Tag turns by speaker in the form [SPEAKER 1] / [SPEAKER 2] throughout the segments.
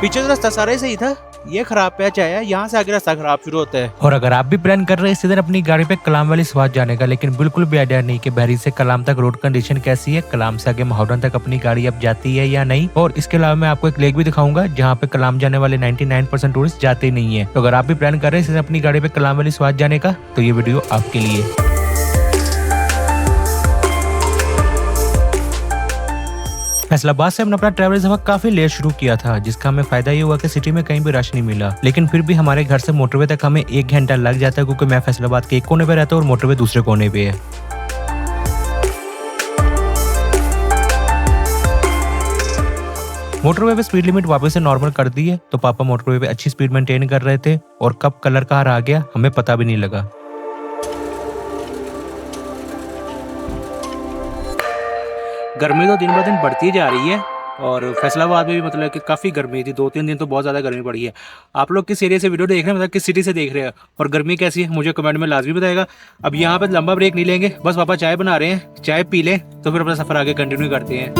[SPEAKER 1] पीछे तो रास्ता सारा ही सही था, ये खराब पैच आया, यहाँ से आगे रास्ता खराब शुरू होता है।
[SPEAKER 2] और अगर आप भी प्लान कर रहे हैं इसी दिन अपनी गाड़ी पे कलाम वाली स्वाद जाने का, लेकिन बिल्कुल भी आइडिया नहीं कि बहरीन से कलाम तक रोड कंडीशन कैसी है, कलाम से आगे माहौरन तक अपनी गाड़ी अब जाती है या नहीं, और इसके अलावा मैं आपको एक लेक भी दिखाऊंगा जहाँ पे कलाम जाने वाले 99% टूरिस्ट जाते नहीं है। तो अगर आप भी प्लान कर रहे हैं इसी दिन अपनी गाड़ी पे कलाम वाली स्वाद जाने का, तो ये वीडियो आपके लिए। फैसलाबाद से हमने अपना ट्रैवल सफर काफी लेट शुरू किया था, जिसका हमें फायदा ये हुआ कि सिटी में कहीं भी रश नहीं मिला, लेकिन फिर भी हमारे घर से मोटरवे तक हमें 1 घंटा लग जाता है, क्योंकि मैं फैसलाबाद के एक कोने पे रहता हूँ और मोटरवे दूसरे कोने पे है। मोटरवे पे स्पीड लिमिट वापस से नॉर्मल कर दी है, तो पापा मोटरवे पे अच्छी स्पीड मेंटेन कर रहे थे और कब कलर कार आ गया हमें पता भी नहीं लगा।
[SPEAKER 1] गर्मी तो दिन ब दिन बढ़ती जा रही है और फैसलाबाद में भी मतलब कि काफ़ी गर्मी थी, 2-3 दिन तो बहुत ज़्यादा गर्मी पड़ी है। आप लोग किस एरिया से वीडियो देख रहे हैं, मतलब किस सिटी से देख रहे हैं और गर्मी कैसी है मुझे कमेंट में लाजमी बताएगा। अब यहाँ पे लंबा ब्रेक नहीं लेंगे, बस पापा चाय बना रहे हैं, चाय पी लें तो फिर अपना सफ़र आगे कंटिन्यू करते हैं।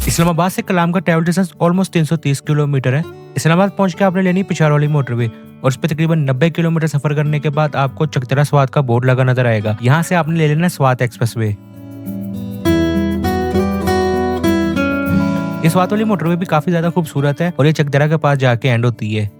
[SPEAKER 2] इस्लामाबाद से कलाम का ट्रैवल डिस्टेंस ऑलमोस्ट 330 किलोमीटर है। इस्लामाबाद पहुंच के आपने लेनी पिछाड़ वाली मोटरवे और उस पर तकरीबन 90 किलोमीटर सफर करने के बाद आपको चकतरा स्वात का बोर्ड लगा नजर आएगा। यहाँ से आपने ले लेना स्वात एक्सप्रेसवे। ये स्वात वाली मोटरवे भी काफी ज्यादा खूबसूरत है और ये चकदरा के पास जाके एंड होती है।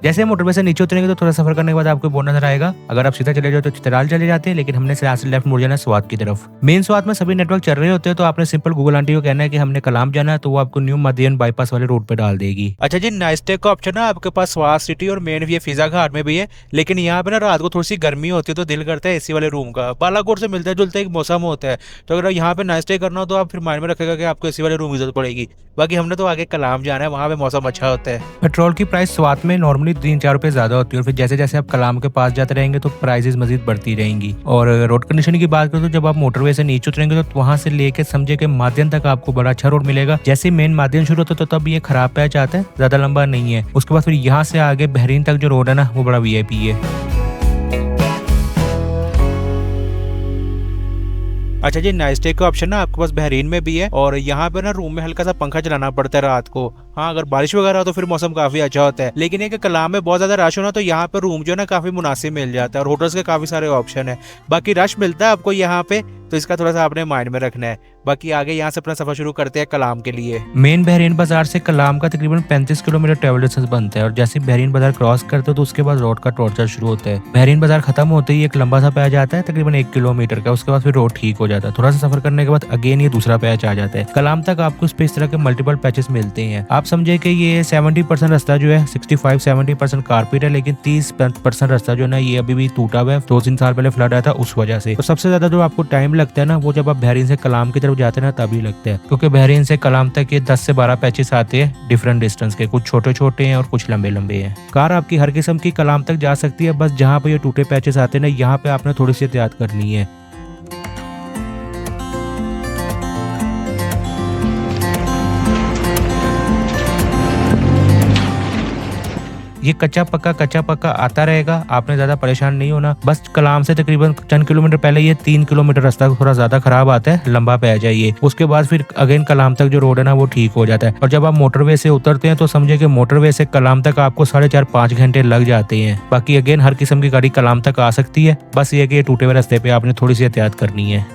[SPEAKER 2] जैसे मोटरवे से नीचे उतरेंगे तो थोड़ा सफर करने के बाद आपको बोर्ड नजर आएगा। अगर आप सीधा चले जाओ तो चित्राल चले जाते हैं, लेकिन हमने से लेफ्ट मुड़ जाना स्वात की तरफ। मेन स्वात में सभी नेटवर्क चल रहे होते हैं, तो आपने सिंपल गूगल आंटी को कहना है कि हमने कलाम जाना है, तो वो आपको न्यू मदियन बाईपास वाले रोड पे डाल देगी।
[SPEAKER 1] अच्छा जी, नाइस्टेक का ऑप्शन है आपके पास स्वात सिटी और मेन भी है, फिजा घाट में भी है, लेकिन यहाँ पे ना रात को थोड़ी सी गर्मी होती है तो दिल करता है एसी वाले रूम का। बालाकोट से मिलता जुलता एक मौसम होता है, तो अगर यहाँ पे नाइस्टे करना हो तो आप फिर माइंड में रखेगा कि आपको एसी वाले रूम की जरूरत पड़ेगी। बाकी हमने तो आगे कलाम जाना है, वहाँ पे मौसम अच्छा होता है।
[SPEAKER 2] पेट्रोल की प्राइस स्वात में नॉर्मली 3-4 रुपए ज्यादा होती है और फिर जैसे जैसे आप कलाम के पास जाते रहेंगे तो प्राइसेस मजीद बढ़ती रहेंगी। और रोड कंडीशन की बात करें तो जब आप मोटरवे से नीचे उतरेंगे तो वहां से लेके समझे कि माध्यम तक आपको बड़ा अच्छा रोड मिलेगा। जैसे मेन माध्यम शुरू होता है तो तब ये खराब पैच आता है, ज्यादा लंबा नहीं है। उसके बाद फिर यहाँ से आगे बहरीन तक जो रोड है ना वो बड़ा VIP है।
[SPEAKER 1] अच्छा जी, नाइस्टे का ऑप्शन ना आपके पास बहरीन में भी है और यहाँ पे ना रूम में हल्का सा पंखा चलाना पड़ता है रात को। हाँ, अगर बारिश वगैरह हो तो फिर मौसम काफी अच्छा होता है, लेकिन ये कि कलाम में बहुत ज्यादा रश होना तो यहाँ पे रूम जो है ना काफी मुनासिब मिल जाता है और होटल्स के काफी सारे ऑप्शन है। बाकी रश मिलता है आपको यहाँ पे, तो इसका थोड़ा सा आपने माइंड में रखना है। बाकी आगे यहाँ से अपना सफर शुरू करते हैं कलाम के लिए।
[SPEAKER 2] मेन बहरीन बाजार से कलाम का तकरीबन 35 किलोमीटर ट्रैवल डिस्टेंस बनता है और जैसे बहरीन बाजार क्रॉस करते हो तो उसके बाद रोड का टॉर्चर शुरू होता है। बहरीन बाजार खत्म होते ही एक लंबा सा पैच आता है तकरीबन 1 किलोमीटर का, उसके बाद फिर रोड ठीक हो जाता है। थोड़ा सा सफर करने के बाद अगेन ये दूसरा पैच आ जाता है। कलाम तक आपको इस पे इस तरह के मल्टीपल पैचेस मिलते हैं। आप समझे कि ये 70% रास्ता जो है 65-70% कारपेट है, लेकिन 30% रास्ता जो है ना ये अभी भी टूटा हुआ है। 2-3 साल पहले फ्लड आया था उस वजह से। तो सबसे ज्यादा जो आपको टाइम लगता है ना वो जब आप बहरीन से कलाम की तरफ जाते हैं ना तभी लगता है, क्योंकि बहरीन से कलाम तक ये 10 से 12 पैचेस आते हैं डिफरेंट डिस्टेंस के। कुछ छोटे छोटे हैं और कुछ लंबे लंबे हैं। कार आपकी हर किस्म की कलाम तक जा सकती है, बस जहाँ पे ये टूटे पैचेस आते हैं ना यहाँ पे आपने थोड़ी सी एहतियात करनी है। ये कच्चा पक्का आता रहेगा, आपने ज्यादा परेशान नहीं होना। बस कलाम से तकरीबन 10 किलोमीटर पहले ये 3 किलोमीटर रास्ता थोड़ा ज्यादा खराब आता है, लंबा पे आ जाइए। उसके बाद फिर अगेन कलाम तक जो रोड है ना वो ठीक हो जाता है। और जब आप मोटरवे से उतरते हैं तो समझे कि मोटरवे से कलाम तक आपको 4.5-5 घंटे लग जाते हैं। बाकी अगेन हर किस्म की गाड़ी कलाम तक आ सकती है, बस ये कि ये टूटे हुए रास्ते पे आपने थोड़ी सी एहतियात करनी है।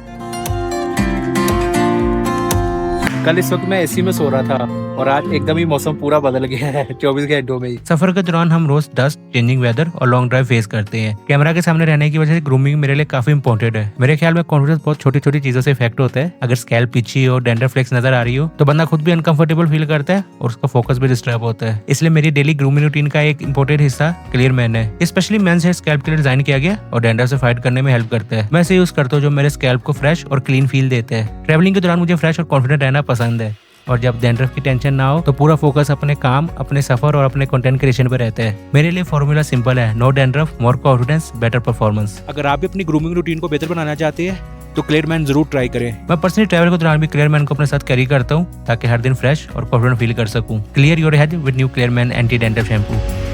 [SPEAKER 1] कल इस वक्त मैं एसी में सो रहा था और आज एकदम ही मौसम पूरा बदल गया है 24 घंटों में ही।
[SPEAKER 2] सफर के दौरान हम रोज डस्ट, चेंजिंग वेदर और लॉन्ग ड्राइव फेस करते हैं। कैमरा के सामने रहने की वजह से ग्रूमिंग मेरे लिए काफी इंपॉर्टेंट है। मेरे ख्याल में कॉन्फिडेंस बहुत छोटी छोटी चीजों से इफेक्ट होता है। अगर स्कैल्प पिची हो, डेंडर फ्लेक्स नजर आ रही हो तो बंदा खुद भी अनकंफर्टेबल फील करता है और उसका फोकस भी डिस्टर्ब होता है। इसलिए मेरी डेली ग्रूमिंग रूटीन का एक इंपॉर्टेंट हिस्सा क्लियर मैन है। स्पेशली मेंस हेयर स्कैल्प के लिए डिजाइन किया गया और डेंडर से फाइट करने में हेल्प करता है। मैं इसे यूज करता हूँ जो मेरे स्कैल्प को फ्रेश और क्लीन फील देते हैं। ट्रैवलिंग के दौरान मुझे फ्रेश और कॉन्फिडेंट रहना पसंद है और जब डैंड्रफ की टेंशन ना हो तो पूरा फोकस अपने काम, अपने सफर और अपने कंटेंट क्रिएशन पे रहता है। मेरे लिए फॉर्मूला सिंपल है, no dandruff, more confidence, better performance.
[SPEAKER 1] अगर आप भी अपनी ग्रूमिंग रूटीन को बेहतर बनाना चाहते हैं तो क्लियरमैन जरूर ट्राई करें।
[SPEAKER 2] मैं पर्सनली ट्रैवल के दौरान भी क्लियरमैन को अपने साथ कैरी करता हूँ ताकि हर दिन फ्रेश और कॉन्फिडेंट फील कर सकूँ। Clear your head with new Clear Men anti dandruff shampoo.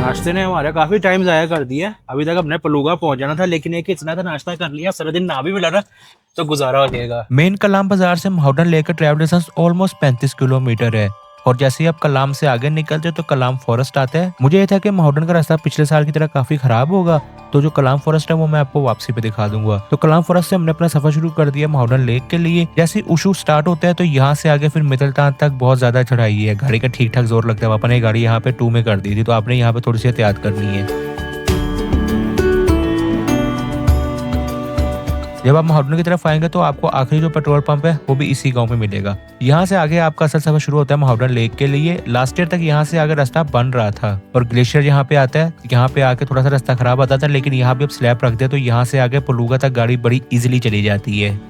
[SPEAKER 1] नाश्ते ने हमारा काफी टाइम जाया कर दिया। अभी तक हमने पलूगा पहुंच जाना था, लेकिन एक इतना था नाश्ता कर लिया, सारा दिन ना भी मिला ना तो गुजारा हो जाएगा।
[SPEAKER 2] मेन कलाम बाजार से माउंटेन लेकर ट्रैवल डिस्टेंस ऑलमोस्ट 35 किलोमीटर है और जैसे ही आप कलाम से आगे निकलते हो तो कलाम फॉरेस्ट आता है। मुझे ये था कि माउंटेन का रास्ता पिछले साल की तरह काफी खराब होगा, तो जो कलाम फॉरेस्ट है वो मैं आपको वापसी पे दिखा दूंगा। तो कलाम फॉरेस्ट से हमने अपना सफर शुरू कर दिया माउंटेन लेक के लिए। जैसे ही उशू स्टार्ट होता है तो यहाँ से आगे फिर मितलतान तक बहुत ज्यादा चढ़ाई है। गाड़ी का ठीक ठाक जोर लगता है। पापा ने गाड़ी यहाँ पे 2 में कर दी थी, तो आपने यहाँ पे थोड़ी सी एहतियात करनी है। जब आप माउंटेन की तरफ आएंगे तो आपको आखिरी जो पेट्रोल पंप है वो भी इसी गांव में मिलेगा। यहाँ से आगे आपका असल सफर शुरू होता है माउंटेन लेक के लिए। लास्ट ईयर तक यहाँ से आगे रास्ता बन रहा था और ग्लेशियर यहाँ पे आता है। यहाँ पे आके थोड़ा सा रास्ता खराब आता था, लेकिन यहाँ पे अब स्लैब रखते हैं तो यहाँ से आगे पलूगा तक गाड़ी बड़ी इजिली चली जाती है।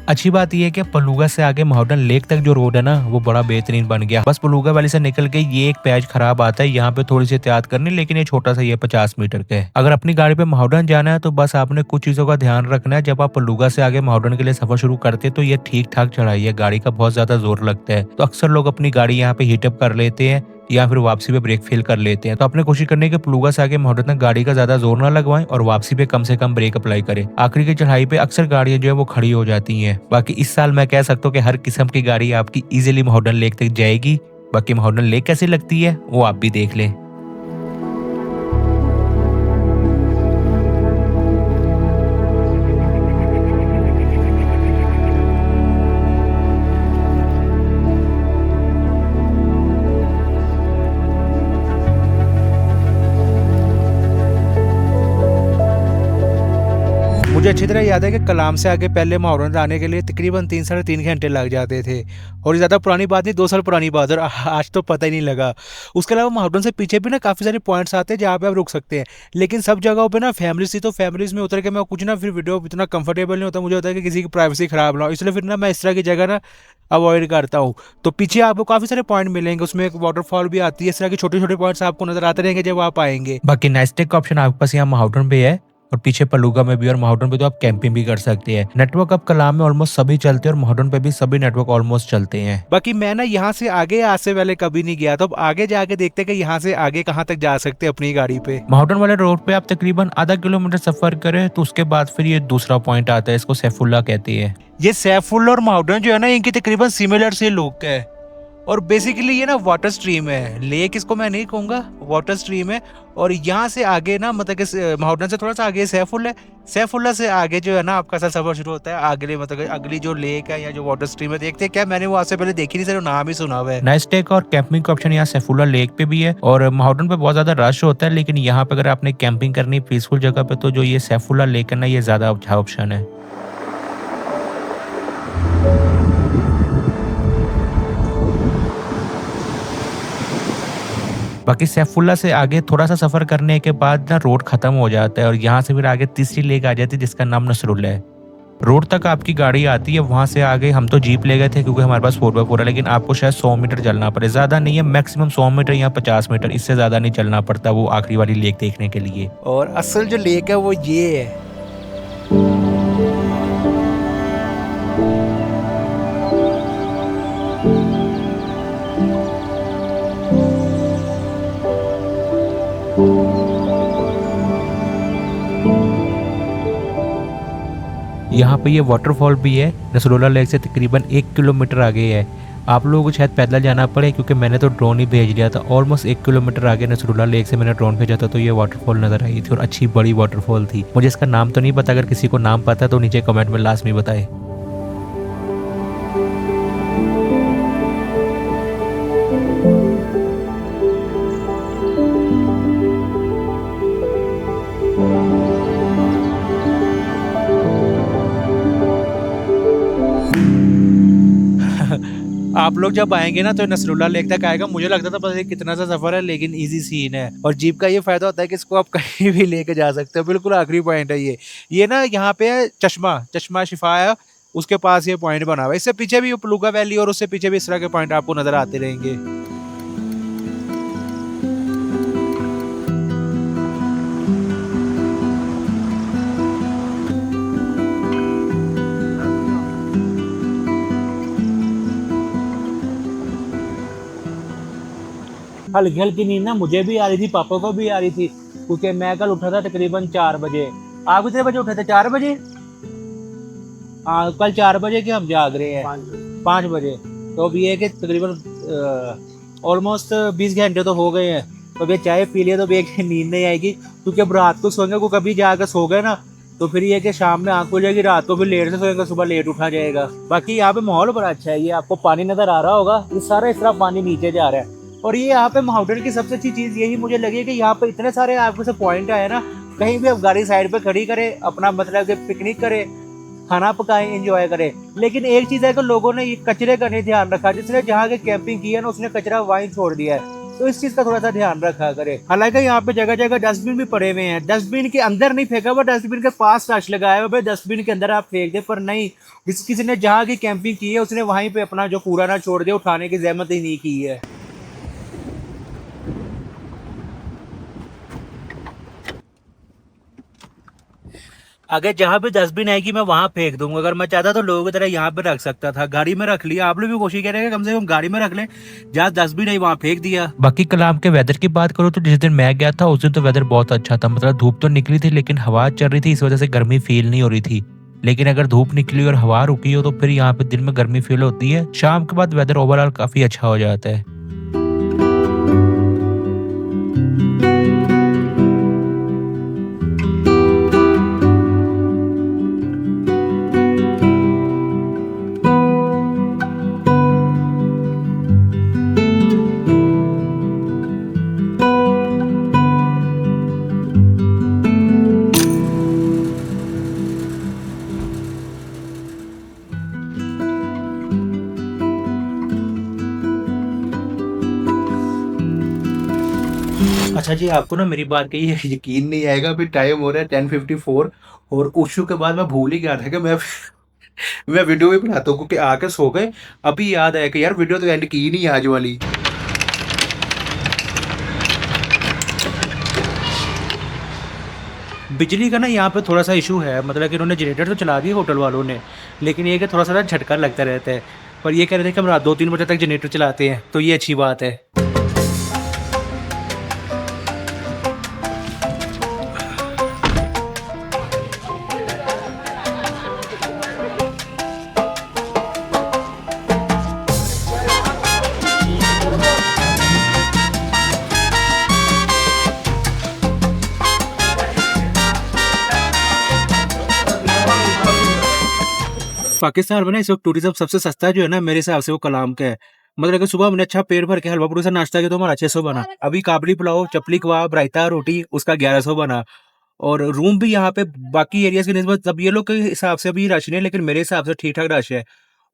[SPEAKER 2] अच्छी बात यह है कि पलूगा से आगे माउंटेन लेक तक जो रोड है ना वो बड़ा बेहतरीन बन गया। बस पलूगा वैली से निकल के ये एक पैच खराब आता है, यहाँ पे थोड़ी सी एहतियात करनी, लेकिन ये छोटा सा, ये 50 मीटर का है। अगर अपनी गाड़ी पे माउंटेन जाना है तो बस आपने कुछ चीजों का ध्यान रखना है। जब आप पलूगा से आगे माउंटेन के लिए सफर शुरू करते हैं तो ये ठीक ठाक चढ़ाई है, गाड़ी का बहुत ज्यादा जोर लगता है, तो अक्सर लोग अपनी गाड़ी यहाँ पे हीटअप कर लेते हैं या फिर वापसी पे ब्रेक फेल कर लेते हैं। तो आपने कोशिश करनी है कि पलूगा से आगे माउंटेन तक गाड़ी का ज्यादा जोर ना लगवाएं और वापसी पे कम से कम ब्रेक अप्लाई करें। आखिरी की चढ़ाई पे अक्सर गाड़ियां जो है वो खड़ी हो जाती हैं। बाकी इस साल मैं कह सकता हूँ कि हर किस्म की गाड़ी आपकी इजीली माउंटेन लेक तक जाएगी। बाकी माउंटेन लेक कैसी लगती है वो आप भी देख लें।
[SPEAKER 1] मुझे अच्छी तरह याद है कि कलाम से आगे पहले माहौरन आने के लिए तकरीबन 3-3.5 घंटे लग जाते थे, और ये ज़्यादा पुरानी बात नहीं, 2 साल पुरानी बात है, और आज तो पता ही नहीं लगा। उसके अलावा माहौरन से पीछे भी ना काफ़ी सारे पॉइंट्स आते हैं जहाँ पे आप रुक सकते हैं, लेकिन सब जगहों पे ना फैमिलीज थी, तो फैमिलीज में उतर के मैं कुछ ना फिर वीडियो इतना कंफर्टेबल नहीं होता, मुझे होता है कि किसी की प्राइवेसी खराब ना हो, इसलिए फिर ना मैं इस तरह की जगह ना अवॉइड करता हूँ। तो पीछे आपको काफ़ी सारे पॉइंट मिलेंगे, उसमें एक वाटरफॉल भी आती है, इस तरह के छोटे छोटे पॉइंट्स आपको नजर आते रहेंगे जब आप आएंगे।
[SPEAKER 2] बाकी नाइस्टेक का ऑप्शन आपके पास यहाँ माउंटेन पे है और पीछे पलूगा में भी, और माउंटेन पे तो आप कैंपिंग भी कर सकते हैं। नेटवर्क अब कलाम में ऑलमोस्ट सभी चलते हैं और माउंटेन पे भी सभी नेटवर्क ऑलमोस्ट चलते हैं।
[SPEAKER 1] बाकी मैं ना यहाँ से आगे आज से पहले कभी नहीं गया, तो अब आगे जाके देखते हैं कि यहाँ से आगे कहाँ तक जा सकते हैं अपनी गाड़ी पे।
[SPEAKER 2] माउंटेन वाले रोड पे आप तकरीबन आधा किलोमीटर सफर करें तो उसके बाद फिर ये दूसरा पॉइंट आता है, इसको सैफुल्ला कहते हैं।
[SPEAKER 1] ये सैफुल्ला और माउंटेन जो है ना, इनकी तकरीबन सिमिलर से लुक है, और बेसिकली ये ना वाटर स्ट्रीम है, लेक इसको मैं नहीं कहूँगा, वाटर स्ट्रीम है। और यहाँ से आगे ना मतलब कि माउंटेन से थोड़ा सा आगे सैफुल्ला है, सैफुल्ला से आगे जो है ना आपका सफर शुरू होता है अगले मतलब अगली जो लेक है या जो वाटर स्ट्रीम है। देखते हैं क्या, मैंने वो आज से पहले देखी नहीं, सिर्फ नाम ही सुना हुआ है।
[SPEAKER 2] नाइस्टेक और कैंपिंग का ऑप्शन यहाँ सैफुल्ला लेक पे भी है, और माउंटेन पे बहुत ज्यादा रश होता है, लेकिन यहाँ पे अगर आपने कैंपिंग करनी पीसफुल जगह पे तो जो ये सैफुल्ला लेक है ना, ये ज्यादा अच्छा ऑप्शन है। बाकी सैफुल्ला से आगे थोड़ा सा सफर करने के बाद ना रोड खत्म हो जाता है और यहाँ से फिर आगे तीसरी लेक आ जाती है जिसका नाम नसरुल्ला है। रोड तक आपकी गाड़ी आती है, वहां से आगे हम तो जीप ले गए थे क्योंकि हमारे पास 4x4 है, लेकिन आपको शायद 100 मीटर चलना पड़े, ज्यादा नहीं है, मैक्सिमम 100 मीटर या 50 मीटर, इससे ज्यादा नहीं चलना पड़ता वो आखिरी वाली लेक देखने के लिए।
[SPEAKER 1] और असल जो लेक है वो ये है।
[SPEAKER 2] यहाँ पे ये वाटरफॉल भी है, नसरुल्ला लेक से तकरीबन 1 किलोमीटर आगे है। आप लोगों को शायद पैदल जाना पड़े क्योंकि मैंने तो ड्रोन ही भेज लिया था। ऑलमोस्ट 1 किलोमीटर आगे नसरुल्ला लेक से मैंने ड्रोन भेजा था, तो ये वाटरफॉल नजर आई थी और अच्छी बड़ी वाटरफॉल थी। मुझे इसका नाम तो नहीं पता, अगर किसी को नाम पता तो नीचे कमेंट में लास्ट में बताए।
[SPEAKER 1] आप लोग जब आएंगे ना तो नसरुल्ला लेक तक आएगा। मुझे लगता था पता नहीं कितना सा सफर है, लेकिन इजी सीन है। और जीप का ये फायदा होता है कि इसको आप कहीं भी लेके जा सकते हो। बिल्कुल आखिरी पॉइंट है ये ना यहाँ पे है चश्मा चश्मा शिफा है, उसके पास ये पॉइंट बना हुआ है। इससे पीछे भी उपलुगा वैली और उससे पीछे भी इस तरह के पॉइंट आपको नजर आते रहेंगे। हल्की हल्की नींद ना मुझे भी आ रही थी, पापा को भी आ रही थी, क्योंकि मैं कल उठा था तकरीबन 4 बजे। आप कितने बजे उठे थे? 4 बजे। हाँ, कल 4 बजे के हम जाग रहे हैं, 5 बजे। तो अब ये है कि तकरीबन ऑलमोस्ट 20 घंटे तो हो गए हैं। तो अभी चाय पी लिया तो अभी एक नींद नहीं आएगी, क्योंकि अब रात को सोएंगे को कभी जाकर सो गए ना तो फिर ये कि शाम में आंख खुल जाएगी, रात को फिर लेट से सोएंगे, सुबह लेट उठा जाएगा। बाकी यहाँ पे माहौल बड़ा अच्छा है। ये आपको पानी नजर आ रहा होगा, ये सारा इस तरह पानी नीचे जा रहा है। और ये यहाँ पे माउंटेन की सबसे अच्छी चीज यही मुझे लगी कि यहाँ पे इतने सारे आपको से पॉइंट आए ना, कहीं भी आप गाड़ी साइड पे खड़ी करें, अपना मतलब कि पिकनिक करें, खाना पकाएं, एंजॉय करें। लेकिन एक चीज है कि लोगों ने ये कचरे का नहीं ध्यान रखा। जिसने जहाँ के कैंपिंग की है ना उसने कचरा वहीं छोड़ दिया है, तो इस चीज का थोड़ा सा ध्यान रखा करे। हालांकि यहाँ पे जगह जगह डस्टबिन भी पड़े हुए हैं, डस्टबिन के अंदर नहीं फेंका हुआ, डस्टबिन के पास टाच लगाया हुआ, डस्टबिन के अंदर आप फेंक दे, पर नहीं, किसी ने जहाँ की कैंपिंग की है उसने वहीं पे अपना जो कूड़ा ना छोड़ दिया, उठाने की जहमत ही नहीं की है। अगर जहाँ पे डस्टबिन आएगी मैं वहां फेंक दूंगा। अगर मैं चाहता तो लोगों की तरह यहाँ पे रख सकता था, गाड़ी में रख लिया। आप लोग भी कोशिश करेंगे कम से कम गाड़ी में रख लें, जहाँ डस्टबिन है वहां फेंक दिया।
[SPEAKER 2] बाकी कलाम के वेदर की बात करूँ तो जिस दिन मैं गया था उस दिन तो वेदर बहुत अच्छा था। मतलब धूप तो निकली थी लेकिन हवा चल रही थी, इस वजह से गर्मी फील नहीं हो रही थी। लेकिन अगर धूप निकली और हवा रुकी हो तो फिर यहाँ पे दिन में गर्मी फील होती है। शाम के बाद वेदर ओवरऑल काफी अच्छा हो जाता है।
[SPEAKER 1] अच्छा जी, आपको ना मेरी बात का ये यकीन नहीं आएगा, अभी टाइम हो रहा है 10:54 और कुछ के बाद मैं भूल ही गया था कि मैं वीडियो भी बनाता हूँ, क्योंकि आके सो गए। अभी याद आया कि यार वीडियो तो एंड की ही नहीं आज वाली। बिजली का ना यहाँ पे थोड़ा सा इशू है, मतलब कि उन्होंने जनरेटर तो चला दिए होटल वालों ने, लेकिन ये कि थोड़ा सा ना झटका लगता रहता है। पर ये कह रहे थे कि हम रात 2-3 बजे तक जनरेटर चलाते हैं, तो ये अच्छी बात है। पाकिस्तान में ना इस वक्त टूरिज्म सबसे सस्ता जो है ना मेरे हिसाब से वो कलाम का है। मतलब अगर सुबह हमने अच्छा पेट भर के हलवा पूरी सा नाश्ता किया तो हमारा 600 बना। अभी काबली पुलाव, चपली कबाब, रायता, रोटी उसका 1100 बना। और रूम भी यहाँ पे बाकी एरियाज की निस्बत अब ये लोग के हिसाब से अभी रश नहीं है, लेकिन मेरे हिसाब से ठीक ठाक रश है।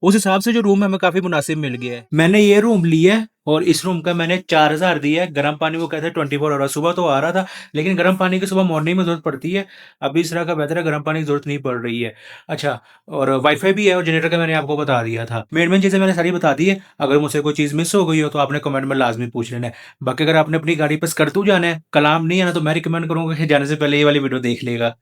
[SPEAKER 1] उस हिसाब से जो रूम है हमें काफी मुनासिब मिल गया है। मैंने ये रूम लिया है और इस रूम का मैंने 4000 दिया है। गर्म पानी वो कहते हैं 24 आवर, सुबह तो आ रहा था, लेकिन गर्म पानी की सुबह मॉर्निंग में जरूरत पड़ती है। अभी इस तरह का वेदर है, गर्म पानी की जरूरत नहीं पड़ रही है। अच्छा, और वाईफाई भी है और जनरेटर का मैंने आपको बता दिया था। मेन चीजें मैंने सारी बता दी है। अगर मुझसे कोई चीज मिस हो गई हो तो आपने कमेंट में लाजमी पूछ लेना है। बाकी अगर आपने अपनी गाड़ी पर स्कर्टू जाना है, कलाम नहीं आना, तो मैं रिकमेंड करूंगा कि जाने से पहले ये वाली वीडियो देख लेगा।